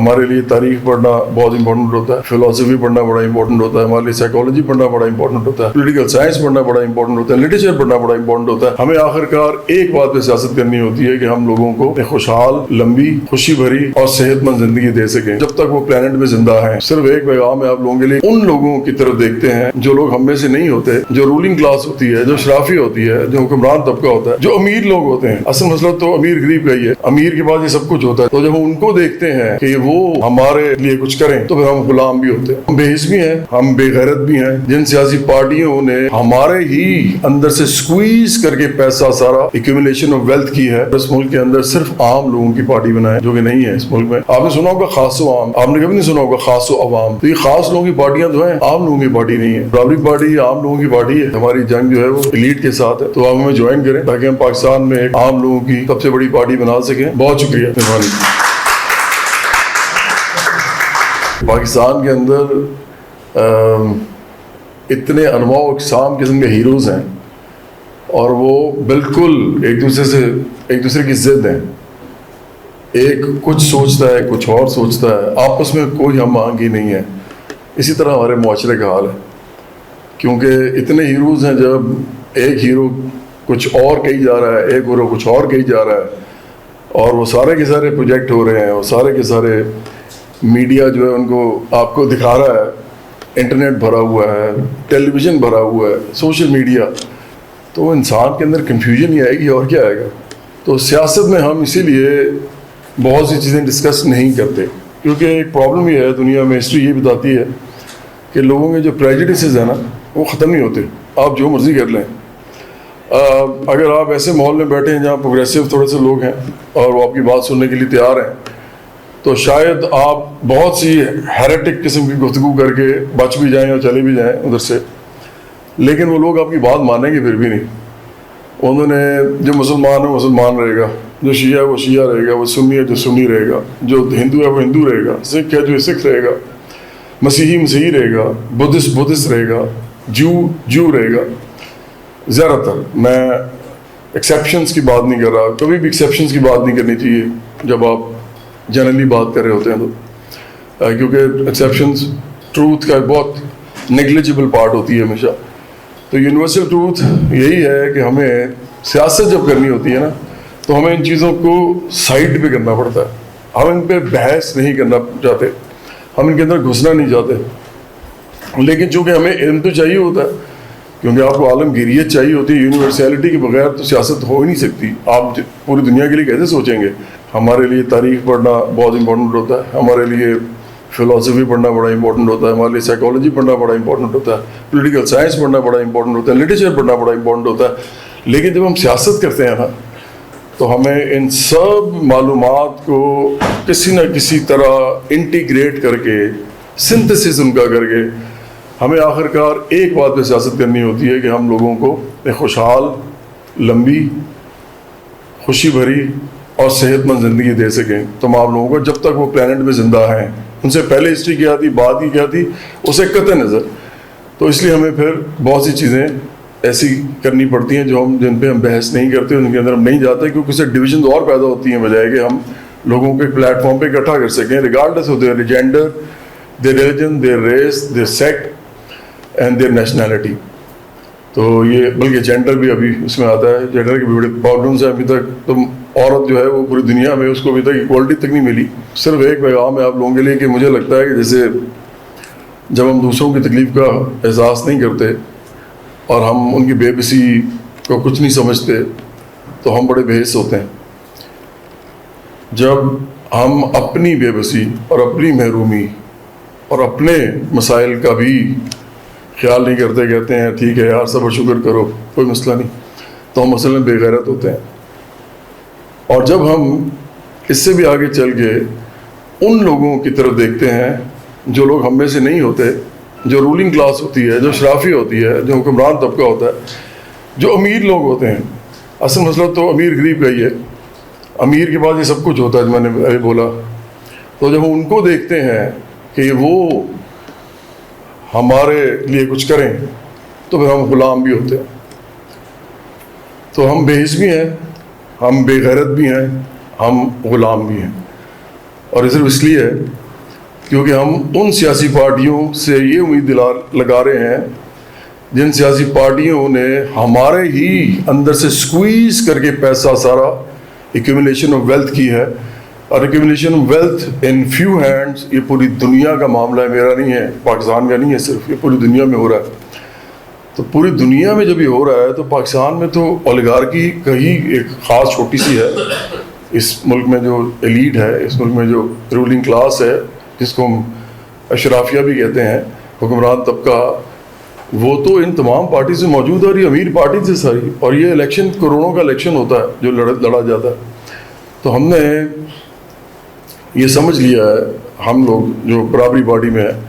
ہمارے لیے تاریخ پڑھنا بہت امپورٹنٹ ہوتا ہے, فلاسفی پڑھنا بڑا امپورٹنٹ ہوتا ہے, ہمارے لیے سائیکالوجی پڑھنا بڑا امپورٹنٹ ہوتا ہے, پولیٹیکل سائنس پڑھنا بڑا امپورٹنٹ ہوتا ہے, لٹریچر پڑھنا بڑا امپورٹنٹ ہوتا ہے. ہمیں آخرکار ایک بات پہ سیاست کرنی ہوتی ہے کہ ہم لوگوں کو ایک خوشحال, لمبی, خوشی بھری اور صحت مند زندگی دے سکیں جب تک وہ پلانٹ میں زندہ ہیں. صرف ایک پیغام ہے آپ لوگوں کے لیے, ان لوگوں کی طرف دیکھتے ہیں جو لوگ ہم میں سے نہیں ہوتے, جو رولنگ کلاس ہوتی ہے, جو اشرافی ہوتی ہے, جو حکمران طبقہ ہوتا ہے, جو امیر لوگ ہوتے ہیں. اصل مسئلہ تو امیر غریب کا ہی ہے, امیر کے پاس یہ سب کچھ ہوتا ہے. تو جب ہم ان کو دیکھتے ہیں کہ وہ ہمارے لیے کچھ کریں تو پھر ہم غلام بھی ہوتے ہیں, ہم بے حس بھی ہیں, ہم بے غیرت بھی ہیں. جن سیاسی پارٹیوں نے ہمارے ہی اندر سے سکویز کر کے پیسہ سارا ایکومولیشن آف ویلتھ کی ہے, اس ملک کے اندر صرف عام لوگوں کی پارٹی بنائے جو کہ نہیں ہے اس ملک میں. آپ نے سنا ہوگا خاص و عام, آپ نے کبھی نہیں سنا ہوگا خاص و عوام. تو یہ خاص لوگوں کی پارٹیاں تو ہیں, عام لوگوں کی پارٹی نہیں ہے. پبلک پارٹی عام لوگوں کی پارٹی ہے. ہماری جنگ جو ہے وہ ایلیٹ کے ساتھ ہے, تو آپ ہمیں جوائن کریں تاکہ ہم پاکستان میں ایک عام لوگوں کی سب سے بڑی پارٹی بنا سکیں. بہت شکریہ, مہربانی. پاکستان کے اندر اتنے انواع و اقسام قسم کے ہیروز ہیں اور وہ بالکل ایک دوسرے کی ضد ہیں. ایک کچھ سوچتا ہے, کچھ اور سوچتا ہے, آپس میں کوئی ہم آہنگی نہیں ہے. اسی طرح ہمارے معاشرے کا حال ہے, کیونکہ اتنے ہیروز ہیں. جب ایک ہیرو کچھ اور کہی جا رہا ہے, ایک ہیرو کچھ اور کہی جا رہا ہے, اور وہ سارے کے سارے پروجیکٹ ہو رہے ہیں, وہ سارے کے سارے میڈیا جو ہے ان کو آپ کو دکھا رہا ہے, انٹرنیٹ بھرا ہوا ہے, ٹیلی ویژن بھرا ہوا ہے, سوشل میڈیا, تو انسان کے اندر کنفیوژن ہی آئے گی اور کیا آئے گا. تو سیاست میں ہم اسی لیے بہت سی چیزیں ڈسکس نہیں کرتے, کیونکہ ایک پرابلم یہ ہے دنیا میں, ہسٹری یہ بتاتی ہے کہ لوگوں کے جو پریجڈسز ہیں نا وہ ختم نہیں ہوتے. آپ جو مرضی کر لیں, اگر آپ ایسے ماحول میں بیٹھے ہیں جہاں پروگریسو تھوڑے سے لوگ ہیں اور وہ آپ کی بات سننے کے لیے تیار ہیں, تو شاید آپ بہت سی ہیریٹک قسم کی گفتگو کر کے بچ بھی جائیں اور چلے بھی جائیں ادھر سے, لیکن وہ لوگ آپ کی بات مانیں گے پھر بھی نہیں. انہوں نے جو مسلمان ہے وہ مسلمان رہے گا, جو شیعہ ہے وہ شیعہ رہے گا, وہ سنی ہے جو سنی رہے گا, جو ہندو ہے وہ ہندو رہے گا, سکھ ہے جو سکھ رہے گا, مسیحی مسیحی رہے گا, بدھسٹ رہے گا, جو رہے گا. زیادہ تر میں ایکسیپشنز کی بات نہیں کر رہا, کبھی بھی ایکسیپشنز کی بات نہیں کرنی چاہیے جب آپ جنرلی بات کر رہے ہوتے ہیں تو, کیونکہ ایکسیپشنز ٹروتھ کا بہت نیگلیجبل پارٹ ہوتی ہے ہمیشہ. تو یونیورسل ٹروتھ یہی ہے کہ ہمیں سیاست جب کرنی ہوتی ہے نا تو ہمیں ان چیزوں کو سائڈ پہ کرنا پڑتا ہے. ہم ان پہ بحث نہیں کرنا چاہتے, ہم ان کے اندر گھسنا نہیں چاہتے, لیکن چونکہ ہمیں علم تو چاہیے ہوتا ہے, کیونکہ آپ کو عالمگیریت چاہیے ہوتی ہے. یونیورسلٹی کے بغیر تو سیاست ہو ہی نہیں سکتی. آپ پوری دنیا کے لیے کیسے سوچیں گے؟ ہمارے لیے تاریخ پڑھنا بہت امپورٹنٹ ہوتا ہے, ہمارے لیے فلاسفی پڑھنا بڑا امپورٹنٹ ہوتا ہے, ہمارے لیے سائیکالوجی پڑھنا بڑا امپورٹنٹ ہوتا ہے, پولیٹیکل سائنس پڑھنا بڑا امپورٹنٹ ہوتا ہے, لٹریچر پڑھنا بڑا امپورٹنٹ ہوتا ہے. لیکن جب ہم سیاست کرتے ہیں نا تو ہمیں ان سب معلومات کو کسی نہ کسی طرح انٹیگریٹ کر کے, سنتھسس ان کا کر کے, ہمیں آخرکار ایک بات پہ سیاست کرنی ہوتی ہے کہ ہم لوگوں کو ایک خوشحال, لمبی, خوشی بھری اور صحت مند زندگی دے سکیں تمام لوگوں کو جب تک وہ پلانٹ میں زندہ ہیں. ان سے پہلے ہسٹری کیا تھی, بعد کی کیا تھی, اسے قطع نظر. تو اس لیے ہمیں پھر بہت سی چیزیں ایسی کرنی پڑتی ہیں جن پہ ہم بحث نہیں کرتے, ان کے اندر ہم نہیں جاتے, کیونکہ اس سے ڈویژنز اور پیدا ہوتی ہیں بجائے کہ ہم لوگوں کو ایک پلیٹ فارم پہ اکٹھا کر سکیں, regardless of their gender, their religion, their race, their sect and their nationality. تو یہ بلکہ جینڈر بھی ابھی اس میں آتا ہے, جینڈر کے بھی بڑے پرابلمس ہیں ابھی تک. تو عورت جو ہے وہ پوری دنیا میں اس کو ابھی تک ایکوالٹی تک نہیں ملی. صرف ایک پیغام ہے آپ لوگوں کے لیے کہ مجھے لگتا ہے کہ جیسے جب ہم دوسروں کی تکلیف کا احساس نہیں کرتے اور ہم ان کی بے بسی کو کچھ نہیں سمجھتے تو ہم بڑے بے حس ہوتے ہیں. جب ہم اپنی بے بسی اور اپنی محرومی اور اپنے مسائل کا بھی خیال نہیں کرتے, کہتے ہیں ٹھیک ہے یار صبر شکر کرو کوئی مسئلہ نہیں, تو ہم اصل میں بے غیرت ہوتے ہیں. اور جب ہم اس سے بھی آگے چل کے ان لوگوں کی طرف دیکھتے ہیں جو لوگ ہم میں سے نہیں ہوتے, جو رولنگ کلاس ہوتی ہے, جو اشرافی ہوتی ہے, جو حکمران طبقہ ہوتا ہے, جو امیر لوگ ہوتے ہیں. اصل مسئلہ تو امیر غریب کا ہی ہے, امیر کے پاس یہ سب کچھ ہوتا ہے جو میں نے ابھی بولا. تو جب ہم ان کو دیکھتے ہیں کہ وہ ہمارے لیے کچھ کریں تو پھر ہم غلام بھی ہوتے ہیں. تو ہم بے حس بھی ہیں, ہم بے غیرت بھی ہیں, ہم غلام بھی ہیں. اور یہ صرف اس لیے ہے کیونکہ ہم ان سیاسی پارٹیوں سے یہ امید لگا رہے ہیں جن سیاسی پارٹیوں نے ہمارے ہی اندر سے سکویز کر کے پیسہ سارا ایکیومولیشن آف ویلتھ کی ہے. اور accumulation of wealth in few hands یہ پوری دنیا کا معاملہ ہے, میرا نہیں ہے, پاکستان کا نہیں ہے صرف, یہ پوری دنیا میں ہو رہا ہے. تو پوری دنیا میں جب یہ ہو رہا ہے تو پاکستان میں تو اولیگارکی کہیں ایک خاص چھوٹی سی ہے. اس ملک میں جو ایلیٹ ہے, اس ملک میں جو رولنگ کلاس ہے, جس کو ہم اشرافیہ بھی کہتے ہیں, حکمران طبقہ, وہ تو ان تمام پارٹی سے موجود ہے اور یہ امیر پارٹی تھی ساری. اور یہ الیکشن کروڑوں کا الیکشن ہوتا ہے جو لڑا جاتا ہے. تو ہم نے یہ سمجھ لیا ہے, ہم لوگ جو برابری پارٹی میں ہیں,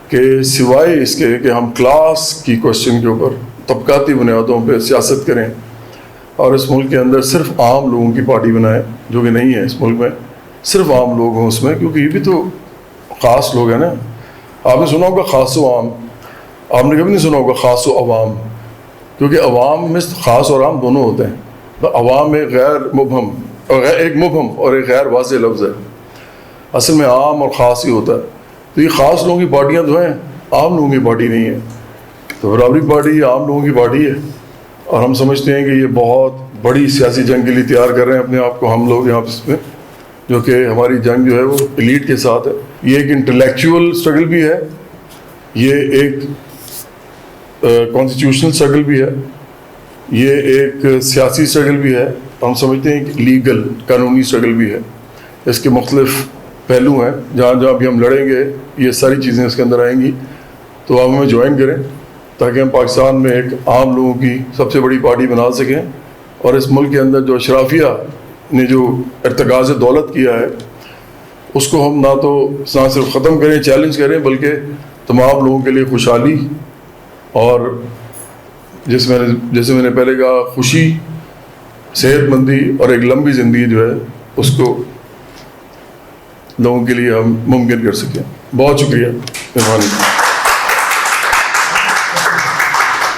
کہ سوائے اس کے کہ ہم کلاس کی کوشچن کے اوپر طبقاتی بنیادوں پہ سیاست کریں اور اس ملک کے اندر صرف عام لوگوں کی پارٹی بنائیں, جو کہ نہیں ہے اس ملک میں, صرف عام لوگ ہوں اس میں, کیونکہ یہ بھی تو خاص لوگ ہیں نا. آپ نے سنا ہوگا خاص و عام, آپ نے کبھی نہیں سنا ہوگا خاص و عوام, کیونکہ عوام میں خاص اور عام دونوں ہوتے ہیں. عوام ایک غیر مبہم اور ایک غیر واضح لفظ ہے, اصل میں عام اور خاص ہی ہوتا ہے. تو یہ خاص لوگوں کی پارٹیاں تو ہیں, عام لوگوں کی پارٹی نہیں ہے. تو برابری پارٹی عام لوگوں کی پارٹی ہے, اور ہم سمجھتے ہیں کہ یہ بہت بڑی سیاسی جنگ کے لیے تیار کر رہے ہیں اپنے آپ کو ہم لوگ یہاں اس میں, جو کہ ہماری جنگ جو ہے وہ ایلیٹ کے ساتھ ہے. یہ ایک انٹلیکچوئل اسٹرگل بھی ہے, یہ ایک کانسٹیٹیوشنل اسٹرگل بھی ہے, یہ ایک سیاسی اسٹرگل بھی ہے, ہم سمجھتے ہیں کہ لیگل قانونی اسٹرگل بھی ہے. اس کے مختلف پہلو ہیں, جہاں جہاں بھی ہم لڑیں گے یہ ساری چیزیں اس کے اندر آئیں گی. تو آپ ہمیں جوائن کریں تاکہ ہم پاکستان میں ایک عام لوگوں کی سب سے بڑی پارٹی بنا سکیں, اور اس ملک کے اندر جو اشرافیہ نے جو ارتکاز دولت کیا ہے اس کو ہم نہ صرف ختم کریں, چیلنج کریں, بلکہ تمام لوگوں کے لیے خوشحالی اور جیسے میں نے پہلے کہا خوشی, صحت مندی اور ایک لمبی زندگی جو ہے اس کو لوگوں کے لیے ہم ممکن کر سکیں. بہت شکریہ, مہربانی.